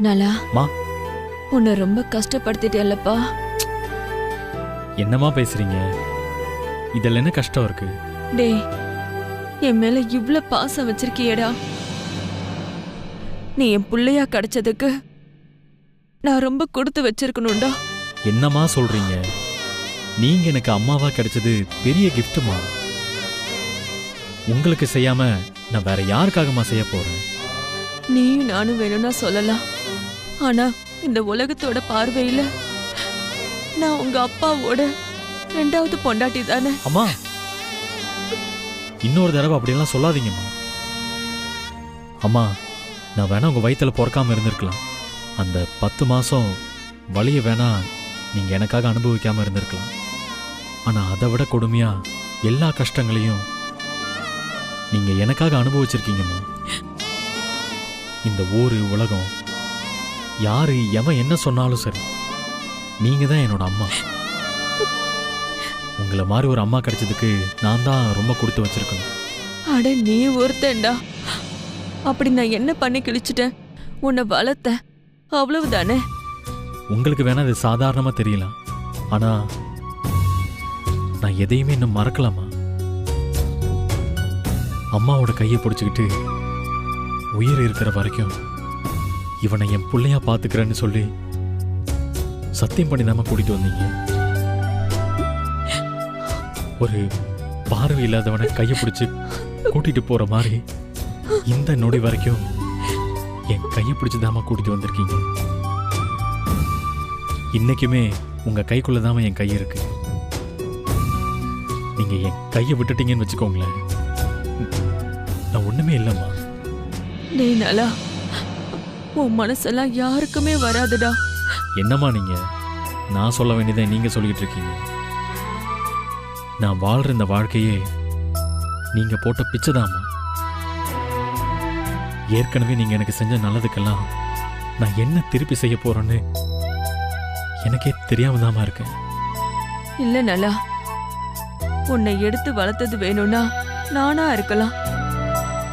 நலா மா உன்னை ரொம்ப கஷ்டப்படுத்திட்டேன்லப்பா. என்னம்மா பேசுறீங்க? இதில் என்ன கஷ்டம் இருக்கு? டேய், என் மேல இவ்ளோ பாசம் வச்சிருக்கியேடா. நீ என் புள்ளையா கிடைச்சதுக்கு நான் ரொம்ப கொடுத்து வச்சிருக்கணும்டா. என்னம்மா சொல்றீங்க? நீங்க எனக்கு அம்மாவா கிடைச்சது பெரிய கிஃப்ட்மா. உங்களுக்கு செய்யாம நான் வேற யாருக்காகமா செய்ய போறேன்? நீயும் நானும் வேணும்னா சொல்லலாம். ஆனா இந்த உலகத்தோட பார்வையில நான் உங்க அப்பாவோட 2வது பொண்டாட்டி தானே. அம்மா, இன்னொரு தடவை அப்படியெல்லாம் சொல்லாதீங்கம்மா. அம்மா, நான் வேணா உங்க வயித்துல பிறக்காம இருந்திருக்கலாம். அந்த 10 மாசம் வலிய வேணா நீங்க எனக்காக அனுபவிக்காம இருந்திருக்கலாம். ஆனா அதை விட கொடுமையா எல்லா கஷ்டங்களையும் நீங்க எனக்காக அனுபவிச்சிருக்கீங்கம்மா. இந்த ஊரு உலகம் யாரு எவன் என்ன சொன்னாலும் சரி, நீங்க தான் என்னோட அம்மா. உங்களை மாதிரி ஒரு அம்மா கிடைச்சதுக்கு நான் தான் ரொம்ப கொடுத்து வச்சிருக்கணும். அட நீ ஒருத்தன்டா. அப்படி நான் என்ன பண்ணி கிழிச்சிட்டேன்? உன்னை வளர்த்தேன், அவ்வளவுதானே. உங்களுக்கு வேணா அது சாதாரணமா தெரியலாம். ஆனா நான் எதையுமே இன்னும் மறக்கலாமா? அம்மாவோட கையை பிடிச்சுக்கிட்டு உயிர் இருக்கிற வரைக்கும் இவனை என் பிள்ளையா பாத்துக்கிறேன்னு சொல்லி சத்தியம் பண்ணி தாம கூட்டிட்டு வந்தீங்க. ஒரு பார்வை இல்லாதவனை கையை பிடிச்சு கூட்டிட்டு போற மாதிரி இந்த நொடி வரைக்கும் என் கையை பிடிச்சு தாம கூட்டிட்டு வந்திருக்கீங்க. இன்னைக்குமே உங்க கைக்குள்ளதாம என் கை இருக்கு. நீங்க என் கையை விட்டுட்டீங்கன்னு வச்சுக்கோங்களேன், நான் ஒண்ணுமே இல்லம்மா. டேய் நலா, உன் மனசெல்லாம் யாருக்குமே வராதுடா. என்னம்மா நீங்க? நான் சொல்ல வேண்டியதை நீங்க சொல்லிட்டு இருக்கீங்க. நான் வாழ்ற இந்த வாழ்க்கையே நீங்க போட்ட பிச்சைதாம்மா. ஏற்கனவே நீங்க எனக்கு செஞ்ச நல்லதுக்கெல்லாம் நான் என்ன திருப்பி செய்ய போறேன்னு எனக்கே தெரியாம தாமா இருக்கேன். இல்ல நலா, உன்னை எடுத்து வளர்த்தது வேணும்னா நானா இருக்கலாம்.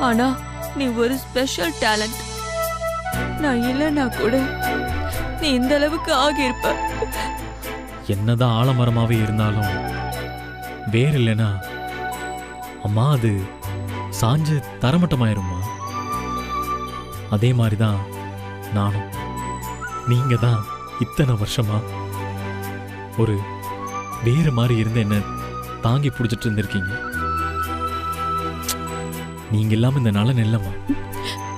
ஆனா நீ ஒரு ஸ்பெஷல் டேலண்ட். நான் இல்லைன்னா கூட நீ இந்த அளவுக்கு ஆகியிருப்ப. என்னதான் ஆலமரமாவே இருந்தாலும் வேர் இல்லைன்னா அம்மா அது சாஞ்சு தரமட்டமாயிரும்மா. அதே மாதிரிதான் நானும். நீங்க தான் இத்தனை வருஷமா ஒரு வேறு மாதிரி இருந்து என்ன தாங்கி பிடிச்சிட்டு இருந்திருக்கீங்க. நீங்க இல்லாம இந்த நலன் இல்லம்மா.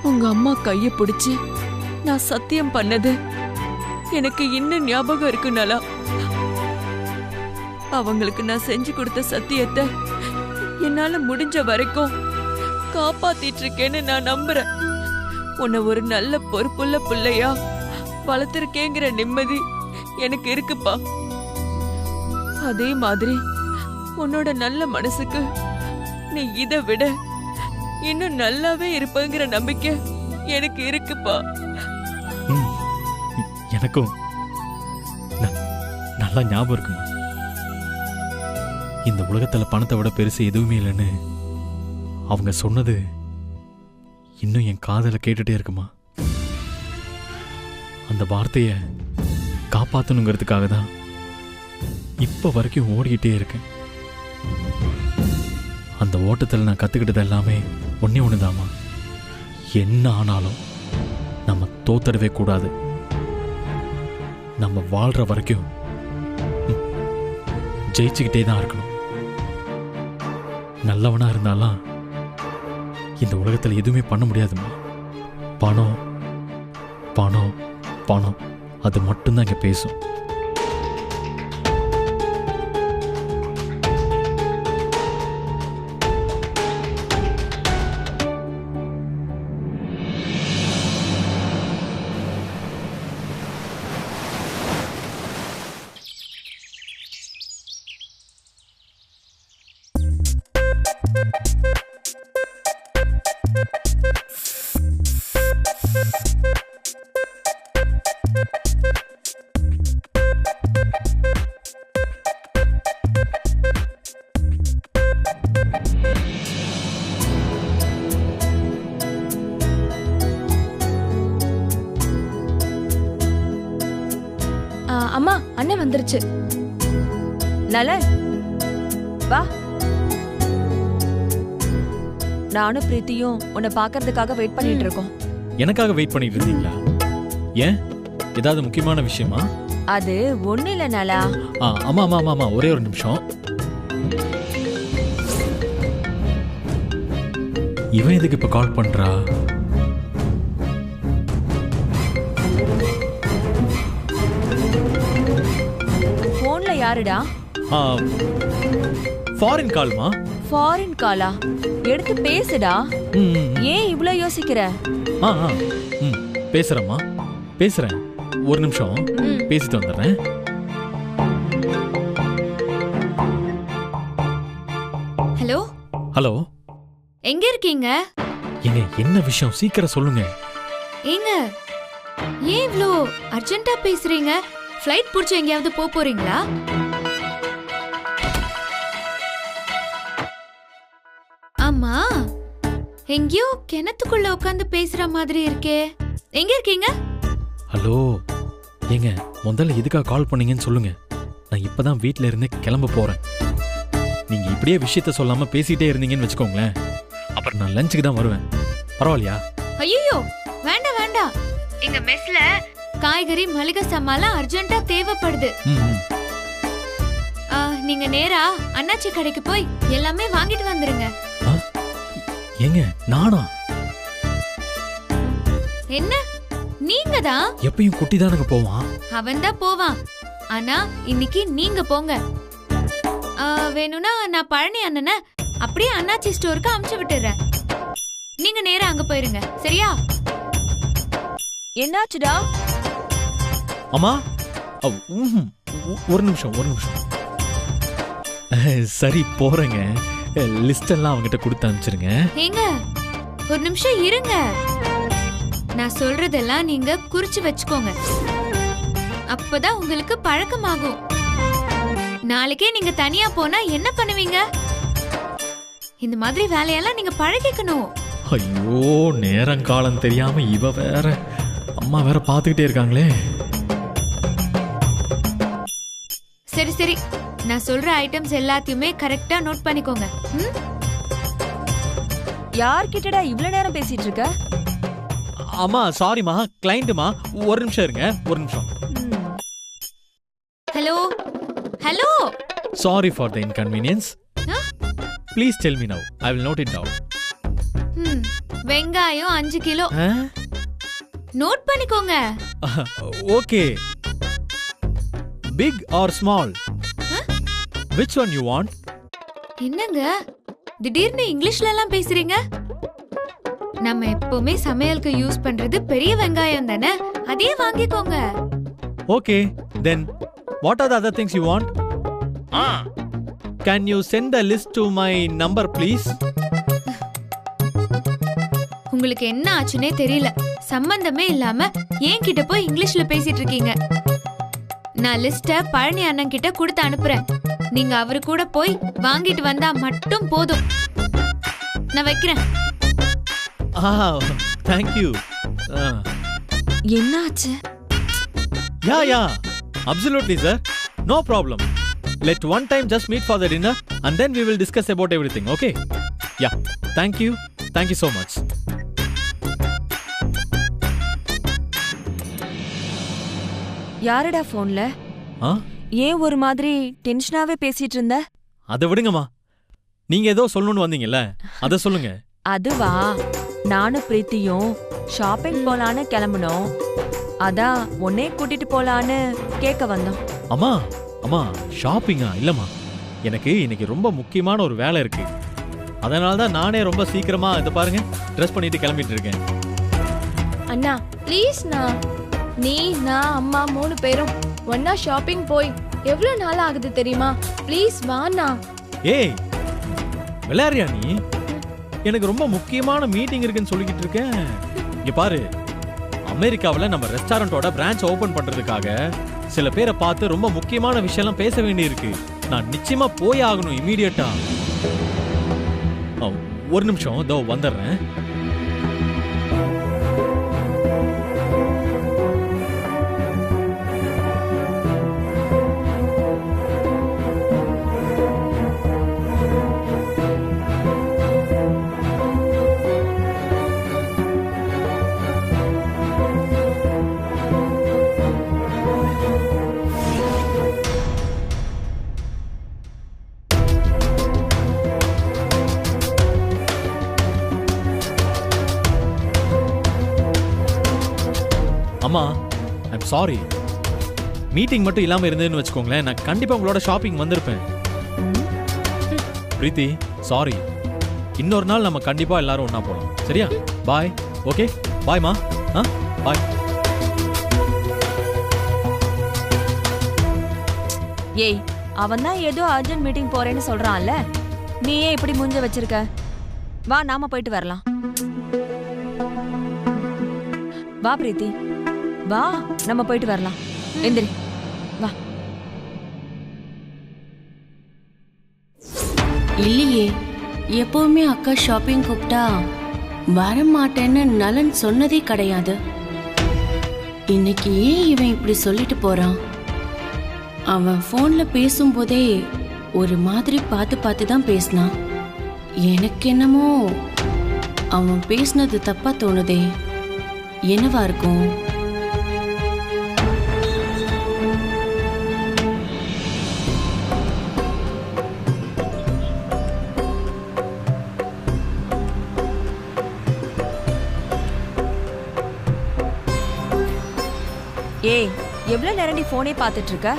உங்க அம்மா கைய பிடிச்சு நான் சத்தியம் பண்ணது எனக்கு இன்னும் ஞாபகம் இருக்கு நலா. அவங்களுக்கு நான் செஞ்சு கொடுத்த சத்தியத்தை என்னால முடிஞ்ச வரைக்கும் காப்பாத்திட்டு இருக்கேன்னு நான் நம்புறேன். உன்னை ஒரு நல்ல பொறுப்புள்ள பிள்ளையா வளர்த்திருக்கேங்கிற நிம்மதி எனக்கு இருக்குப்பா. அதே மாதிரி உன்னோட நல்ல மனசுக்கு நீ இதை விட இன்னும் நல்லாவே இருப்பங்கிற நம்பிக்கை எனக்கு இருக்குப்பா. எனக்கும் நல்லா ஞாபகம் இருக்குமா. இந்த உலகத்துல பணத்தை விட பெருசு எதுவுமே இல்லைன்னு அவங்க சொன்னது இன்னும் என் காதல கேட்டுட்டே இருக்குமா. அந்த வார்த்தைய காப்பாத்தணுங்கிறதுக்காக தான் இப்ப வரைக்கும் ஓடிக்கிட்டே இருக்கேன். அந்த ஓட்டத்தில் நான் கத்துக்கிட்டது எல்லாமே ஒன்னே ஒண்ணுதாமா. என்ன ஆனாலும் நம்ம தோத்தடவே கூடாது. நம்ம வாழ்ற வரைக்கும் ஜெயிச்சுக்கிட்டே தான் இருக்கணும். நல்லவனா இருந்தாலும் இந்த உலகத்தில் எதுவுமே பண்ண முடியாதுமா. பணம் பணம் பணம் அது மட்டும்தான் இங்க பேசும். அம்மா அண்ணன் வந்துருச்சு. நலன் வா. நானும் பிரீத்தியும் உன்னை பாக்குறதுக்காக வெயிட் பண்ணிட்டு இருக்கோம். எனக்காக வெயிட் பண்ணிட்டு இருந்தீங்களா? ஏன், ஏதாவது முக்கியமான விஷயமா? அது ஒண்ணு இல்ல நலா. ஆமா ஆமா ஆமா ஆமா, ஒரே ஒரு நிமிஷம். இவன் எதுக்கு இப்ப கால் பண்றா? போன்ல யாருடா? ஃபாரின் கால்மா. ஃபாரின் காலா? எடுத்து பேசுடா. ஏன் இவ்ளோ யோசிக்கிற? பேசுறேம்மா, பேசுறேன். ஒரு நிமிஷம் பேசிட்டு வந்துடுறேன். ஹலோ ஹலோ, எங்க இருக்கீங்க? ஏங்க என்ன விஷயம், சீக்கிரம் சொல்லுங்க. ஏங்க ஏன் இவ்ளோ அர்ஜென்ட்டா பேசுறீங்க? ஃப்ளைட் புடிச்சு எங்கயாவது போறீங்களா? ஆமா, எங்கயோ கிணத்துக்குள்ள உட்கார்ந்து பேசுற மாதிரி இருக்கே. எங்க இருக்கீங்க? ஹலோ ஏங்க, முதல்ல எதுக்காக கால் பண்ணீங்கன்னு சொல்லுங்க. நான் இப்பதான் வீட்ல இருந்து கிளம்ப போறேன். நீங்க இப்படியே விஷயத்த சொல்லாம பேசிட்டே இருந்தீங்கன்னு வச்சுக்கோங்களேன், அப்புறம் நான் லஞ்சுக்கு தான் வருவேன். பரவாயில்லையா? ஐயோ வேண்டாம் வேண்டாம். எங்க மெஸ்ல காய்கறி மளிகை சாமான்லாம் அர்ஜென்ட்டா தேவைப்படுது. நீங்க நேரா அண்ணாச்சி கடைக்கு போய் எல்லாமே வாங்கிட்டு வந்துருங்க. ஏங்க நானா? என்ன நீங்க தான்? எப்பயும் குட்டி தானங்க போவான். அவன் தான் போவான், ஆனா இன்னைக்கு நீங்க போங்க. வேணும்னா நான் பழனி அண்ணனை அப்படியே அண்ணாச்சி ஸ்டோருக்கு அனுப்பிச்சு விட்டுறேன். நீங்க நேரா அங்க போயிருங்க, சரியா? என்னாச்சுடா? அம்மா ஒரு நிமிஷம் ஒரு நிமிஷம். சரி போறேங்க. லிஸ்ட் எல்லாம் அவங்கிட்ட கொடுத்து அனுப்பிச்சிருங்க. ஏங்க ஒரு நிமிஷம் இருங்க. நான் சொல்றதெல்லாம் நீங்க குறிச்சு வச்சுக்கோங்க. அப்பதான் உங்களுக்கு பழக்கமாகும். நாளைக்கே நீங்க தனியா போனா என்ன பண்ணுவீங்க? இந்த மாதிரி வேலையெல்லாம் நீங்க பழகிக்கணும். ஐயோ, நேரங்காலம் தெரியாம இவ வேற, அம்மா வேற பாத்துக்கிட்டே இருக்காங்களே. சரி சரி, நான் சொல்ற ஐட்டம்ஸ் எல்லாத்தையுமே கரெக்டா நோட் பண்ணிக்கோங்க. யார்கிட்டடா இவ்ளோ நேரம் பேசிட்டு இருக்க? அம்மா சாரிமா, கிளைண்ட்மா. ஒரு நிமிஷம் இருங்க, ஒரு நிமிஷம். Hello hello. Sorry for the inconvenience. Please tell me now. I will note it down. வெங்காயம் 5 கிலோ. நோட் பண்ணிக்கோங்க. Okay. Big or small? Which one you want? என்னங்க திடீர்னு இங்கிலீஷ்ல எல்லாம் பேசுறீங்க? நம்ம எப்பவுமே சமையலுக்கு யூஸ் பண்றது பெரிய வெங்காயம் தானே, அதே வாங்கிக்கோங்க. Okay, then what are the other things you want? Can you send the list to my number please? உங்களுக்கு என்ன ஆச்சுனே தெரியல. சம்பந்தமே இல்லாம ஏன் கிட்ட போய் இங்கிலீஷ்ல பேசிட்டு இருக்கீங்க. நான் லிஸ்ட பழனி அண்ணன் கிட்ட கொடுத்து அனுப்புறேன். நீங்க அவரு கூட போய் வாங்கிட்டு வந்தா மட்டும் போதும். நான் வைக்கிறேன். Thank you. என்னாச்சு? Yeah, absolutely sir. No problem. Let one time just meet for the dinner and then we will discuss about everything, okay? Yeah, thank you so much. யாரடா போன்ல? ஏன் ஒரு மாதிரி டென்ஷனாவே பேசிட்டு இருந்த? அத விடுங்கம்மா, நீங்க ஏதோ சொல்லணும்னு வந்தீங்கல்ல, அத சொல்லுங்க. அதுவா, நானும் பிரீத்தியும் ஷாப்பிங் போலான்னு கிளம்பணும். அதான் உன்னை கூட்டிட்டு போலான்னு கேட்க வந்தோம். அம்மா ஷாப்பிங்கா? இல்லம்மா, எனக்கு இன்னைக்கு ரொம்ப முக்கியமான ஒரு வேலை இருக்கு. அதனால தான் நானே ரொம்ப சீக்கிரமா இத பாருங்க ட்ரெஸ் பண்ணிட்டு கிளம்பிட்டு இருக்கேன். அண்ணா ப்ளீஸ் நீ நான் அம்மா 3 பேரும் ஒன்னா ஷாப்பிங் போய் எவ்வளவு நாள் ஆகுது தெரியுமா? ப்ளீஸ் வாண்ணா. ஏய் விளையாடுறியா நீ? எனக்கு ரொம்ப முக்கியமான மீட்டிங் இருக்குன்னு சொல்லிக்கிட்டு இருக்கேன். இங்க பாரு, அமெரிக்காவில் நம்ம ரெஸ்டாரண்டோட பிரான்ச் ஓபன் பண்றதுக்காக சில பேரை பார்த்து ரொம்ப முக்கியமான விஷயம்லாம் பேச வேண்டி இருக்கு. நான் நிச்சயமா போய் ஆகணும் இமீடியட்டா. ஒரு நிமிஷம், இதோ வந்துடுறேன். சாரி. மீட்டிங் மட்டும் இல்லாம இருந்ததுன்னு வச்சுக்கோங்களேன், நான் கண்டிப்பா உங்களோட ஷாப்பிங் வந்திருப்பேன். பிரீத்தி சாரி. இன்னொரு நாள் நம்ம கண்டிப்பா எல்லாரும் ஒண்ணா போலாம். சரியா? பாய். ஓகே பாய்மா. பாய். ஏய், அவன் தான் ஏதோ அர்ஜென்ட் மீட்டிங் போறேன்னு சொல்றான்ல, நீ ஏன் இப்படி மூஞ்ச வச்சிருக்க? வா, நாம போயிட்டு வரலாம். வா பிரீத்தி, வா, நம்ம போயிட்டு வரலாம். எந்திரி, வா. இல்லையே, எப்பவுமே அக்கா ஷாப்பிங் கூப்பிட்டா வர மாட்டேன்னு நலன் சொன்னதே கிடையாது. இன்னைக்கு ஏன் இவன் இப்படி சொல்லிட்டு போறான்? அவன் போன்ல பேசும்போதே ஒரு மாதிரி பார்த்து பார்த்து தான் பேசினான். எனக்கு என்னமோ அவன் பேசினது தப்பா தோணுதே. என்னவா இருக்கும்? ஏய், எவ்வளவு நேரம் நீ போனே பார்த்துட்டு இருக்க?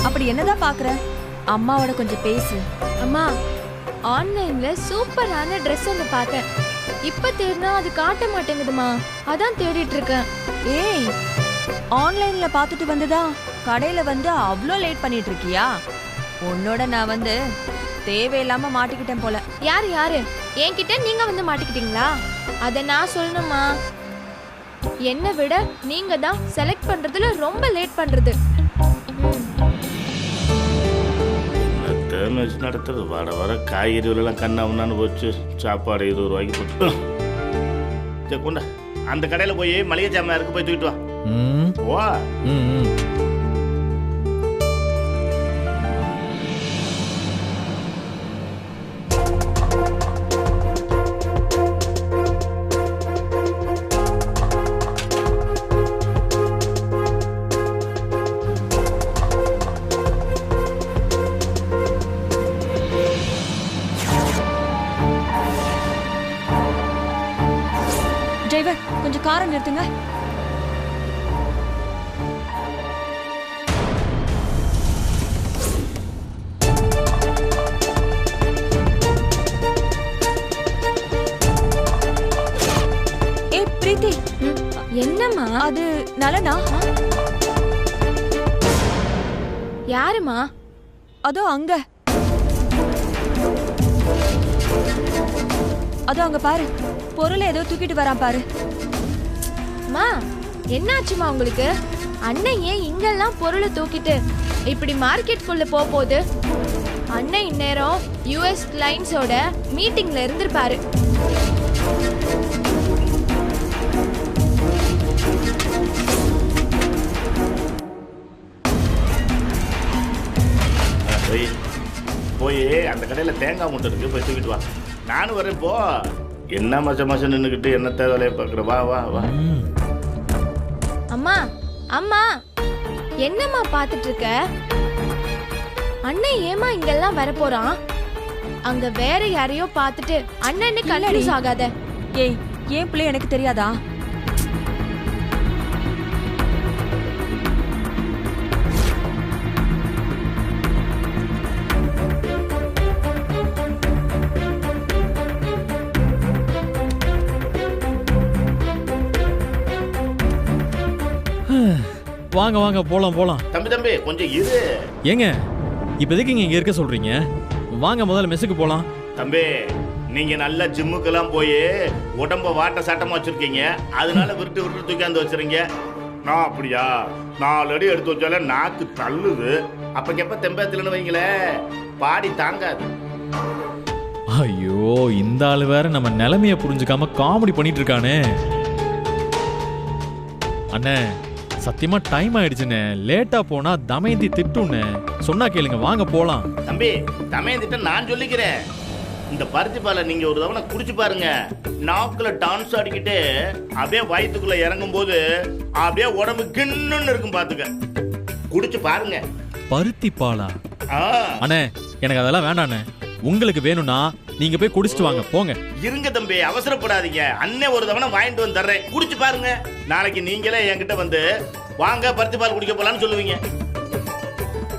அப்படி என்னதான் பாக்குற? அம்மாவோட கொஞ்சம் பேசு. அம்மா, ஆன்லைன்ல சூப்பரான ட்ரெஸ் ஒன்று பார்த்தேன். இப்ப தேடினா அது காட்ட மாட்டேங்குதுமா, அதான் தேடிட்டு இருக்கேன். ஏய், ஆன்லைன்ல பார்த்துட்டு வந்ததா கடையில வந்து அவ்வளோ லேட் பண்ணிட்டு இருக்கியா? உன்னோட நான் வந்து தேவையில்லாம மாட்டிக்கிட்டேன் போல. யாரு யாரு என்கிட்ட நீங்க வந்து மாட்டிக்கிட்டீங்களா? அதை நான் சொல்லணுமா? என்னை விட நீங்க தான் செலக்ட் பண்றதுல ரொம்ப லேட் பண்றது. தேர்ந்து வச்சு நடத்துறது வர வர காய்கறிகளெல்லாம் கண்ணாமண்ணான்னு போச்சு. சாப்பாடு 20 ரூபாய்க்கு போட்டு. சரி கொண்டா, அந்த கடையில் போய் மளிகை ஜாமான் இருக்கு, போய் தூக்கிட்டு வா. வா. டிரைவர், கொஞ்சம் காரை நிறுத்துங்க. ஏய் பிரீத்தி, என்னம்மா? அது நலனா? யாருமா? அதோ அங்க, அதோ அங்க பாரு, பொருளை ஏதோ தூக்கிட்டு வரான் பாரு. மா, என்னாச்சுமா உங்களுக்கு? அண்ணன் ஏன் இங்கெல்லாம் பொருளை தூக்கிட்டு இப்படி மார்க்கெட்குள்ள போகுது? அண்ணன் இந்நேரம் யுஎஸ் கிளைண்ட்ஸோட மீட்டிங்ல இருந்திருப்பாரு. போய் அந்த கடையில் தேங்காய் மூட்டை இருக்கு, போய் தூக்கிட்டு வா. நானும் வரேன். போ. என்ன மாசம் நின்றுக்கிட்டு என்னத்த வேலையை பார்க்குற? வா வா வா. அம்மா, அம்மா, என்னம்மா பார்த்துட்டு இருக்க? அண்ணன் ஏமா இங்கெல்லாம் வர போறான்? அங்க வேற யாரையோ பார்த்துட்டு அண்ணன்னு கன்ஃபியூஸ் ஆகாத. ஏய், ஏன் பிள்ளை எனக்கு தெரியாதா? வாங்க வாங்க, போலாம் போலாம். தம்பி கொஞ்சம் இரு. ஏங்க, இப்போதைக்கு இங்க இருக்க சொல்றீங்க? வாங்க முதல்ல மெஸ்ஸுக்கு போலாம். தம்பி, நீங்க நல்ல ஜிம்முக்கெல்லாம் போய் உடம்ப வாட்ட சாட்டமா வச்சிருக்கீங்க, அதனால விட்டு தூக்காந்து வச்சுறீங்க. நான் அப்படியா? 4 அடி எடுத்து வச்சால நாக்கு தள்ளுது. அப்ப கெப்ப தெம்பத்திலன்னு வைங்களே, பாடி தாங்காது. ஐயோ, இந்த ஆளு வேற நம்ம நிலைமைய புரிஞ்சுக்காம காமெடி பண்ணிட்டு இருக்கானே. அண்ணே, சத்தியமா டைம் ஆயிடுச்சுண்ணே. லேட்டா போனா தமயந்தி திட்டுன்னு சொன்னா கேளுங்க. வாங்க போலாம். தம்பி, தமயந்திட்ட நான் சொல்லிக்கிறேன். இந்த பருத்தி பாலை நீங்க ஒரு தவணை குடிச்சு பாருங்க. நாக்குல டான்ஸ் ஆடிக்கிட்டு அப்படியே வயிற்றுக்குள்ள இறங்கும் போது அப்படியே உடம்பு கிண்ணுன்னு இருக்கும். பாத்துக்க, குடிச்சு பாருங்க. பருத்தி பாலா? அண்ணே, எனக்கு அதெல்லாம் வேண்டாண்ணே. உங்களுக்கு வேணும்னா நீங்க போய் குடிச்சிட்டு வாங்க, போங்க. இருங்க தம்பி, அவசரப்படாதீங்க. அண்ணே ஒரு தவணை வாங்கிட்டு வந்து தர்றேன், குடிச்சு பாருங்க. நாளைக்கு நீங்களே என்கிட்ட வந்து வாங்க பருத்தி பால் குடிக்க போலான்னு சொல்லுவீங்க.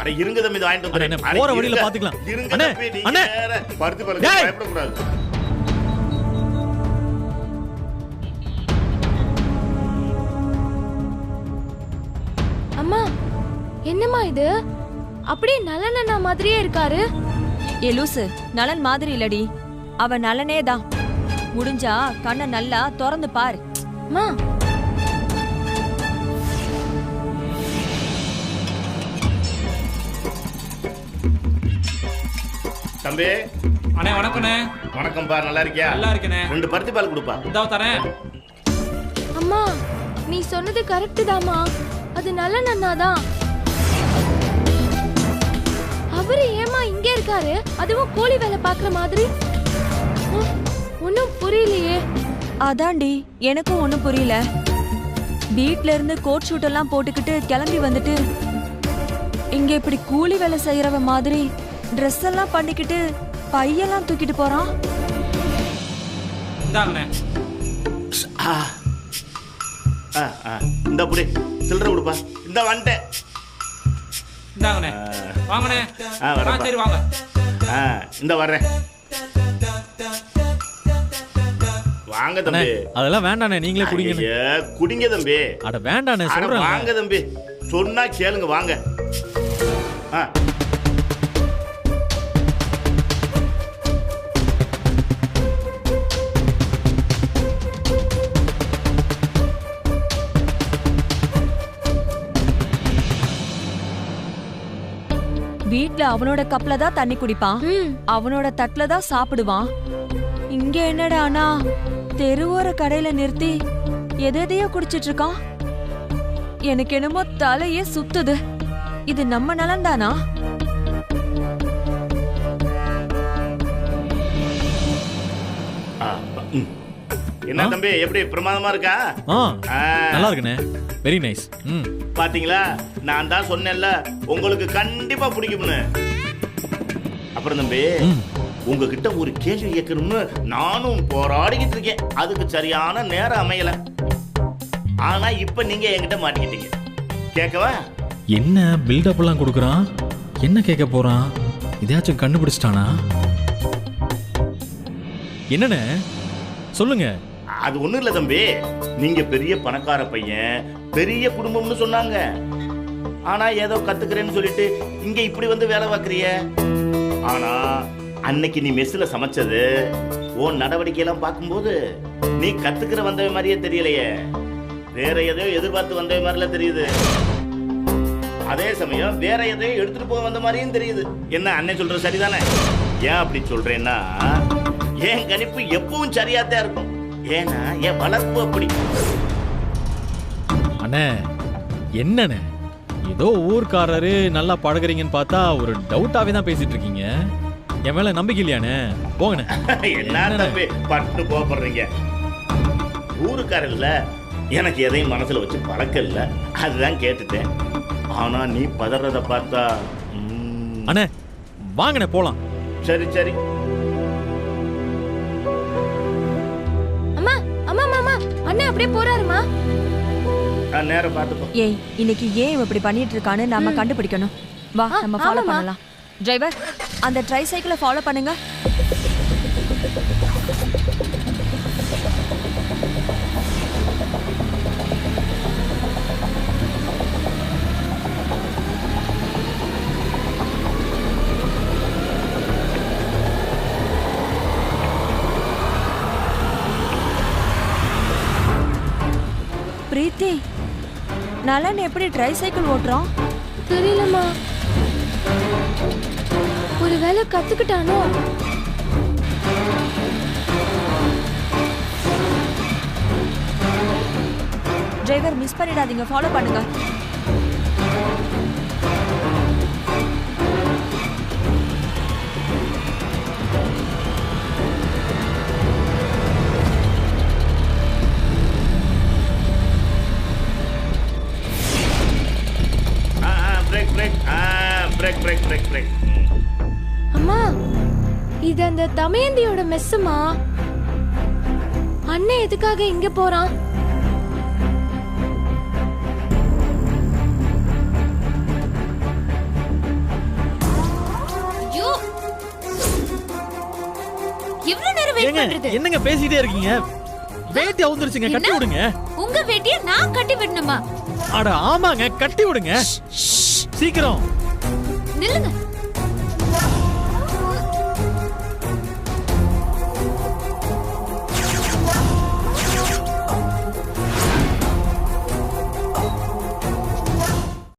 அட இருங்க தம்பி, இதை வாங்கிட்டு அண்ணே, வந்துடுறேன். போற வழியில பாத்துக்கலாம். இருங்க அண்ணே, தம்பி, நீங்க அண்ணே. வேற பருத்தி பாலுக்கு டேய். பயப்படக்கூடாது. அம்மா என்னம்மா இது? அப்படியே நலனண்ணா மாதிரியே இருக்காரு. ஏ லூசு, நலன் மாதிரி இல்லடி, அவ நலனே தான். முடிஞ்சா கண்ணை நல்லா திறந்து பாரு. அம்மா தம்பி அண்ணே வணக்கண்ணே. வணக்கம்பா, நல்லா இருக்கியா? நல்லா இருக்கண்ணே. 2 பருத்தி பால் கொடுப்பா. இந்தா தரேன். அம்மா நீ சொன்னது கரெக்ட் தாம்மா, அது நலனண்ணா தான். அவரு ஏமா இங்க இருக்காரு, அதுவும் கூலி வேலை பாக்குற மாதிரி? ஒன்னும் புரியலையே. அதான்டி எனக்கும் ஒண்ணும் புரியல. வீட்ல இருந்து கோட் ஷூட் எல்லாம் போட்டுக்கிட்டு கிளம்பி வந்துட்டு இங்க இப்படி கூலி வேலை செய்யறவ மாதிரி ட்ரெஸ் எல்லாம் பண்ணிக்கிட்டு பையெல்லாம் தூக்கிட்டு போறான். இந்தாங்கண்ணே. ஆ. ஆ, ஆ. இந்த புடி சில்லறை கொடுப்பா. இந்த வந்துட்டேன். இந்தாங்கண்ணே. வாங்கண்ணே. வரேன்ப்பா. சரி வாங்க. இந்த வர்றேன். வாங்க அண்ணே, தம்பி. அதெல்லாம் வேண்டாண்ணே, நீங்களே குடிங்க. ஐயா, குடிங்க தம்பி. அட வேண்டாண்ணே, அட சொல்றேன். வாங்க தம்பி, சொன்னா கேளுங்க, வாங்க. ஆ. வீட்ல அவனோட கப்ல தான் தண்ணி குடிப்பான், அவனோட தட்டுல தான் சாப்பிடுவான். இங்க என்னடா அண்ணா தெருவோர கடையில நிறுத்தி எதையோ குடிச்சிட்டு இருக்கான். எனக்கு என்னமோ தலையே சுத்துது. இது நம்ம நலன்தானா? ஆ, ம். என்ன தம்பி, எப்படி பிரமாதமா இருக்கா? ஆ, ஆ. நல்லா இருக்குண்ணே, வெரி நைஸ். ம், பாத்தீங்களா, நான் தான் சொன்னேன்ல உங்களுக்கு கண்டிப்பா பிடிக்கும்னு. அப்புறம் தம்பி, ம். உங்ககிட்ட ஒரு கேள்வி கேட்கணும்னு நானும் போராடிக்கிட்டு இருக்கேன். அதுக்கு சரியான நேரம் அமையல. ஆனா இப்ப நீங்க என்கிட்ட மாட்டிக்கிட்டீங்க. கேட்கவா? என்ன பில்டப் எல்லாம் கொடுக்குறான்? என்ன கேட்க போறான்? இதையாச்சும் கண்டுபிடிச்சிட்டானா? என்னண்ணே சொல்லுங்க. அது ஒண்ணும் இல்ல தம்பி, நீங்க பெரிய பணக்கார பையன், பெரிய குடும்பம்னு சொன்னாங்க. ஆனா ஏதோ கத்துக்கிறேன்னு சொல்லிட்டு இங்க இப்படி வந்து வேலை பார்க்கறிய. ஆனா அன்னைக்கு நீ மெஸ்ல சமைச்சது, உன் நடவடிக்கையெல்லாம் பார்க்கும்போது நீ கத்துக்கிற வந்தவ மாதிரியே தெரியலையே. வேற எதையோ எதிர்பார்த்து வந்தவ மாதிரில தெரியுது. அதே சமயம் வேற எதையோ எடுத்துட்டு போக வந்த மாதிரியும் தெரியுது. என்ன அண்ணன் சொல்ற சரிதானே? ஏன் அப்படி சொல்றேன்னா, என் கணிப்பு எப்பவும் சரியாத்தான் இருக்கும். ஏன்னா என் வளர்ப்பு அப்படி. அண்ணே என்னண்ணே, ஏதோ ஊர்க்காரரு நல்லா பழகுறீங்கன்னு பார்த்தா ஒரு டவுட்டாவே தான் பேசிட்டு இருக்கீங்க. என் மேல நம்பிக்கை இல்லையாண்ணே? போங்கண்ணே. என்ன தம்பி பட்டு கோபப்படுறீங்க? ஊருக்காரல்ல, எனக்கு எதையும் மனசுல வச்சு பழக்கம் இல்ல, அதுதான் கேட்டுட்டேன். ஆனா நீ பதறத பார்த்தா அண்ணே வாங்கண்ணே போலாம். சரி சரி. அம்மா அம்மா மாமா அண்ணா அப்படியே போறாருமா. நேரம் பார்த்துப்போம். ஏய், இன்னைக்கு ஏன் இவன் இப்படி பண்ணிட்டு இருக்கான்னு நாம கண்டுபிடிக்கணும். வா, நம்ம ஃபாலோ ஆமாம்மா. பண்ணலாம். டிரைவர், அந்த ட்ரை சைக்கிளை ஃபாலோ பண்ணுங்க. பிரீத்தி, நலன் எப்படி ட்ரை சைக்கிள் ஓட்டுறான்? தெரியலம்மா, ஒருவேளை கத்துக்கிட்டானோ? டிரைவர் மிஸ் பண்ணிடாதீங்க, ஃபாலோ பண்ணுங்க. Break break break break break break. அம்மா, இது அந்த தமயந்தியோட மெஸ்ஸுமா. அண்ணன் எதுக்காக இங்க போறான்? பண்றது? என்னங்க பேசிட்டே இருக்கீங்க? வேட்டி அவுந்துருச்சுங்க, கட்டி என்ன? விடுங்க. உங்க வேட்டிய நான் கட்டி விடணுமா? அட ஆமாங்க, கட்டி விடுங்க சீக்கிரம். நில்லுங்க.